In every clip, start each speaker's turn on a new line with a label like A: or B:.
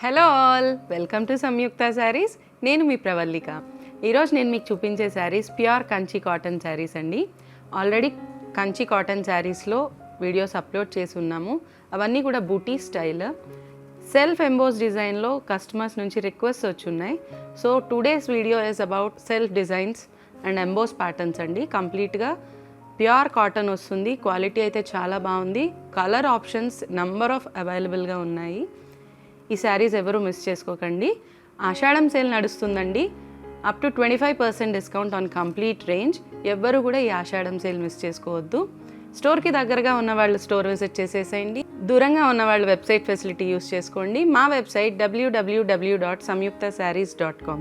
A: Hello all, welcome to సంయుక్త శారీస్. నేను మీ ప్రవల్లిక. ఈరోజు నేను మీకు చూపించే శారీస్ ప్యూర్ కంచి కాటన్ శారీస్ అండి. ఆల్రెడీ కంచి కాటన్ శారీస్లో వీడియోస్ అప్లోడ్ చేసి ఉన్నాము. అవన్నీ కూడా బూటీ స్టైల్, సెల్ఫ్ ఎంబోస్ డిజైన్లో కస్టమర్స్ నుంచి రిక్వెస్ట్ వచ్చి ఉన్నాయి. So today's video is about self designs and emboss patterns అండి. కంప్లీట్గా ప్యూర్ కాటన్ వస్తుంది. క్వాలిటీ అయితే చాలా బాగుంది. కలర్ ఆప్షన్స్ నంబర్ ఆఫ్ అవైలబుల్గా ఉన్నాయి. ఈ శారీస్ ఎవరు మిస్ చేసుకోకండి. ఆషాఢం సేల్ నడుస్తుందండి. Up to 25% discount on complete range. ఎవ్వరు కూడా ఈ ఆషాఢం సేల్ మిస్ చేసుకోవద్దు. స్టోర్కి దగ్గరగా ఉన్న వాళ్ళు స్టోర్ విజిట్ చేసేసేయండి. దూరంగా ఉన్న వాళ్ళు వెబ్సైట్ ఫెసిలిటీ యూస్ చేసుకోండి. మా వెబ్సైట్ www.samyuktasarees.com.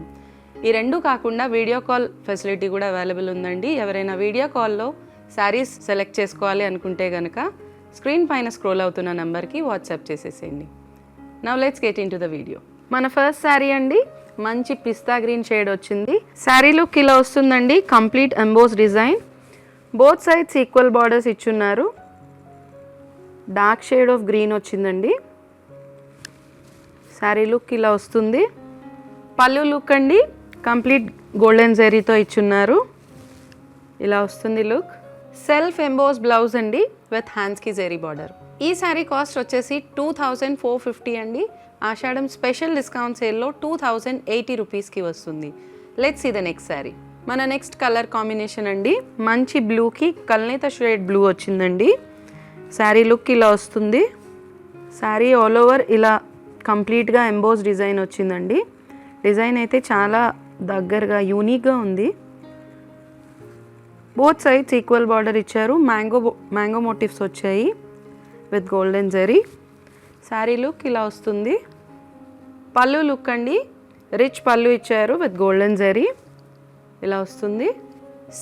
A: ఈ రెండు కాకుండా వీడియో కాల్ ఫెసిలిటీ కూడా అవైలబుల్ ఉందండి. ఎవరైనా వీడియో కాల్లో శారీస్ సెలెక్ట్ చేసుకోవాలి అనుకుంటే కనుక స్క్రీన్ పైన స్క్రోల్ అవుతున్న నెంబర్కి వాట్సాప్ చేసేసేయండి. Now let's get in to the video. మన ఫస్ట్ శారీ అండి, మంచి పిస్తా గ్రీన్ షేడ్ వచ్చింది. శారీ లుక్ ఇలా వస్తుందండి. Complete emboss design, both sides equal borders ఇచ్చున్నారు. డార్క్ షేడ్ ఆఫ్ గ్రీన్ వచ్చిందండి. శారీ లుక్ ఇలా వస్తుంది. పళ్ళు లుక్ అండి, కంప్లీట్ గోల్డెన్ జరీతో ఇచ్చున్నారు. ఇలా వస్తుంది లుక్. సెల్ఫ్ ఎంబోస్ బ్లౌజ్ అండి విత్ హ్యాండ్స్కి జరీ బార్డర్. ఈ శారీ కాస్ట్ వచ్చేసి 2450 అండి. ఆషాఢం స్పెషల్ డిస్కౌంట్ సేల్లో 2080 రూపీస్కి వస్తుంది. Let's see the next sari. మన నెక్స్ట్ కలర్ కాంబినేషన్ అండి, మంచి బ్లూకి కల్నేత షేడ్ బ్లూ వచ్చిందండి. శారీ లుక్ ఇలా వస్తుంది. శారీ ఆల్ ఓవర్ ఇలా కంప్లీట్గా ఎంబోస్ డిజైన్ వచ్చిందండి. డిజైన్ అయితే చాలా దగ్గరగా యూనిక్గా ఉంది. బోత్ సైడ్స్ ఈక్వల్ బార్డర్ ఇచ్చారు. మ్యాంగో మోటివ్స్ వచ్చాయి with golden zari. Sari look ఇలా వస్తుంది. పళ్ళు లుక్ అండి, రిచ్ పళ్ళు ఇచ్చారు విత్ గోల్డెన్ జరీ. ఇలా వస్తుంది.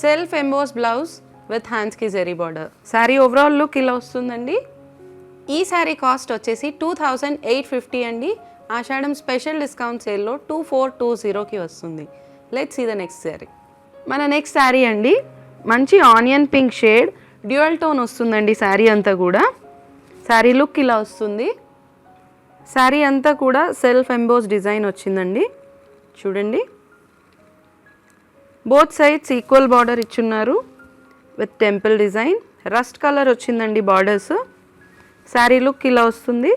A: సెల్ఫ్ ఎంబోస్ బ్లౌజ్ విత్ హ్యాండ్స్కి zari border. Sari overall look ఇలా వస్తుందండి. ఈ శారీ కాస్ట్ వచ్చేసి 2850 అండి. ఆషాఢం స్పెషల్ డిస్కౌంట్ సేల్లో 2420కి వస్తుంది. Let's see the next sari. మన నెక్స్ట్ శారీ అండి, మంచి onion pink shade dual tone వస్తుందండి. శారీ అంతా కూడా శారీ లుక్ ఇలా వస్తుంది. శారీ అంతా కూడా సెల్ఫ్ ఎంబోస్ డిజైన్ వచ్చిందండి. చూడండి, బోత్ సైడ్స్ ఈక్వల్ బార్డర్ ఇచ్చున్నారు with temple design. Rust colour వచ్చిందండి బార్డర్స్. శారీ లుక్ ఇలా వస్తుంది.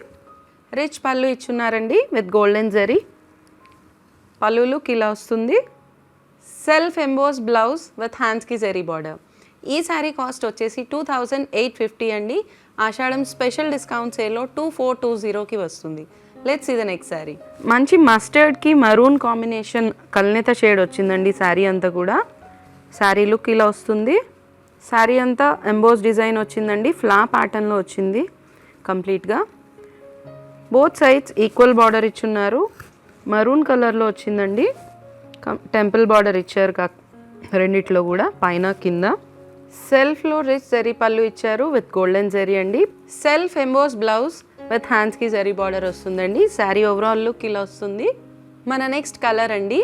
A: రిచ్ పళ్ళు ఇచ్చున్నారండి విత్ గోల్డెన్ జరీ. పళ్ళు లుక్ ఇలా వస్తుంది. సెల్ఫ్ ఎంబోస్ బ్లౌజ్ విత్ హ్యాండ్స్కి జరీ బార్డర్. ఈ శారీ కాస్ట్ వచ్చేసి 2850 అండి. ఆషాఢం స్పెషల్ డిస్కౌంట్ సేల్లో 2420కి వస్తుంది. Let's see the next sari. మంచి మస్టర్డ్కి మరూన్ కాంబినేషన్ కల్నేత షేడ్ వచ్చిందండి శారీ అంతా కూడా. శారీ లుక్ ఇలా వస్తుంది. శారీ అంతా ఎంబోస్ డిజైన్ వచ్చిందండి. ఫ్లా ప్యాటర్న్లో వచ్చింది కంప్లీట్గా. బోత్ సైడ్స్ ఈక్వల్ బార్డర్ ఇచ్చున్నారు. మరూన్ కలర్లో వచ్చిందండి. టెంపుల్ బార్డర్ ఇచ్చారు రెండిట్లో కూడా, పైన కింద. సెల్ఫ్లో రిచ్ జరీ పళ్ళు ఇచ్చారు విత్ గోల్డెన్ జరీ అండి. సెల్ఫ్ ఎంబోస్ బ్లౌజ్ విత్ హ్యాండ్స్కి జరీ బార్డర్ వస్తుందండి. శారీ ఓవరాల్ లుక్ ఇలా వస్తుంది. మన నెక్స్ట్ కలర్ అండి,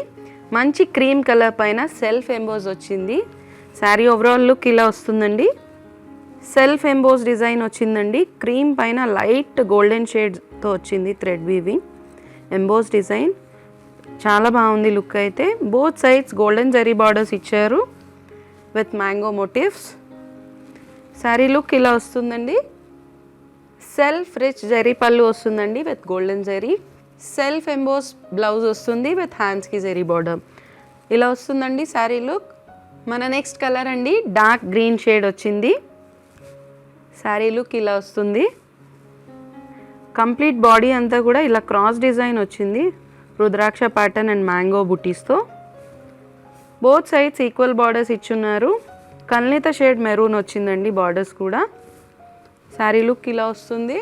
A: మంచి క్రీమ్ కలర్ పైన సెల్ఫ్ ఎంబోస్ వచ్చింది. శారీ ఓవరాల్ లుక్ ఇలా వస్తుందండి. సెల్ఫ్ ఎంబోస్ డిజైన్ వచ్చిందండి. క్రీమ్ పైన లైట్ గోల్డెన్ షేడ్తో వచ్చింది. థ్రెడ్ వీవింగ్ ఎంబోస్ డిజైన్ చాలా బాగుంది లుక్ అయితే. Both sides golden zari borders ఇచ్చారు with mango motifs. Sari look ఇలా వస్తుందండి. సెల్ఫ్ రిచ్ జరీ పళ్ళు వస్తుందండి with golden zari. Self emboss blouse వస్తుంది విత్ హ్యాండ్స్కి జరీ బార్డర్. ఇలా వస్తుందండి శారీ లుక్. మన నెక్స్ట్ కలర్ అండి, డార్క్ గ్రీన్ షేడ్ వచ్చింది. శారీ లుక్ ఇలా వస్తుంది. కంప్లీట్ బాడీ అంతా కూడా ఇలా క్రాస్ డిజైన్ వచ్చింది. రుద్రాక్ష ప్యాటర్న్ అండ్ మ్యాంగో బుటీస్తో. బోత్ సైడ్స్ ఈక్వల్ బార్డర్స్ ఇచ్చున్నారు. కల్నేత షేడ్ మెరూన్ వచ్చిందండి బార్డర్స్ కూడా. శారీ లుక్ ఇలా వస్తుంది.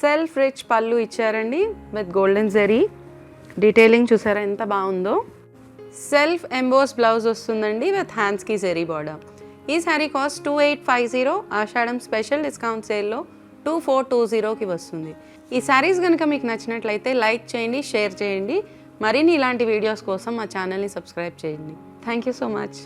A: సెల్ఫ్ రిచ్ పళ్ళు ఇచ్చారండి విత్ గోల్డెన్ జరీ. డీటెయిలింగ్ చూసారా ఎంత బాగుందో. సెల్ఫ్ ఎంబోస్ బ్లౌజ్ వస్తుందండి విత్ హ్యాండ్స్కి జరీ బార్డర్. ఈ శారీ కాస్ట్ 2850. ఆషాఢం స్పెషల్ డిస్కౌంట్ సేల్లో 2420కి వస్తుంది. ఈ శారీస్ కనుక మీకు నచ్చినట్లయితే లైక్ చేయండి, షేర్ చేయండి. మరిన్ని ఇలాంటి వీడియోస్ కోసం మా ఛానల్ని సబ్స్క్రైబ్ చేయండి. Thank you so much.